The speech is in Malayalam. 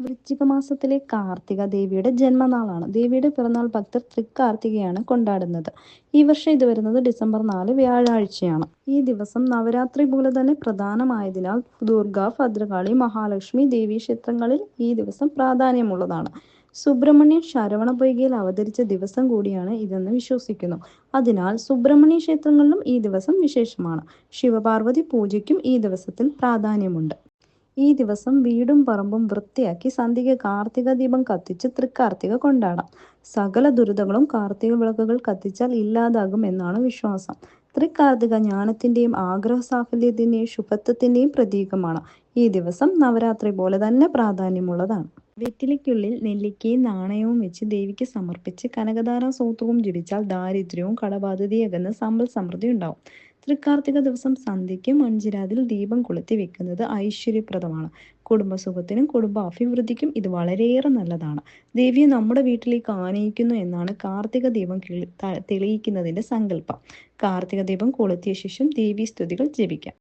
വൃശ്ചിക മാസത്തിലെ കാർത്തിക ദേവിയുടെ ജന്മനാളാണ്. ദേവിയുടെ പിറന്നാൾ ഭക്തർ തൃക്കാർത്തികയാണ് കൊണ്ടാടുന്നത്. ഈ വർഷം ഇത് വരുന്നത് ഡിസംബർ 4 വ്യാഴാഴ്ചയാണ്. ഈ ദിവസം നവരാത്രി പോലെ തന്നെ പ്രധാനമായതിനാൽ ദുർഗ, ഭദ്രകാളി, മഹാലക്ഷ്മി ദേവീ ക്ഷേത്രങ്ങളിൽ ഈ ദിവസം പ്രാധാന്യമുള്ളതാണ്. സുബ്രഹ്മണ്യൻ ശരവണപൊയ്കയിൽ അവതരിച്ച ദിവസം കൂടിയാണ് ഇതെന്ന് വിശ്വസിക്കുന്നു. അതിനാൽ സുബ്രഹ്മണ്യ ക്ഷേത്രങ്ങളിലും ഈ ദിവസം വിശേഷമാണ്. ശിവപാർവതി പൂജയ്ക്കും ഈ ദിവസത്തിൽ പ്രാധാന്യമുണ്ട്. ഈ ദിവസം വീടും പറമ്പും വൃത്തിയാക്കി സന്ധ്യയ്ക്ക് കാർത്തിക ദീപം കത്തിച്ച് തൃക്കാർത്തിക കൊണ്ടാടാം. സകല ദുരിതങ്ങളും കാർത്തിക വിളക്കുകൾ കത്തിച്ചാൽ ഇല്ലാതാകും എന്നാണ് വിശ്വാസം. തൃക്കാർത്തിക ജ്ഞാനത്തിന്റെയും ആഗ്രഹ സാഫല്യത്തിന്റെയും ശുഭത്വത്തിന്റെയും പ്രതീകമാണ്. ഈ ദിവസം നവരാത്രി പോലെ തന്നെ പ്രാധാന്യമുള്ളതാണ്. വെറ്റിലയ്ക്കുള്ളിൽ നെല്ലിക്കയും നാണയവും വെച്ച് ദേവിക്ക് സമർപ്പിച്ച് കനകധാരാ സൂത്രവും ജപിച്ചാൽ ദാരിദ്ര്യവും കടബാധ്യതയും അകന്ന് സമ്പൽ സമൃദ്ധി ഉണ്ടാവും. തൃക്കാർത്തിക ദിവസം സന്ധ്യയ്ക്ക് മൺചിരാതിൽ ദീപം കൊളുത്തി വെക്കുന്നത് ഐശ്വര്യപ്രദമാണ്. കുടുംബസുഖത്തിനും കുടുംബാഭിവൃദ്ധിക്കും ഇത് വളരെയേറെ നല്ലതാണ്. ദേവിയെ നമ്മുടെ വീട്ടിലേക്ക് ആനയിക്കുന്നു എന്നാണ് കാർത്തിക ദീപം തെളിയിക്കുന്നതിന്റെ സങ്കല്പം. കാർത്തിക ദീപം കൊളുത്തിയ ശേഷം ദേവീ സ്തുതികൾ ജപിക്കാം.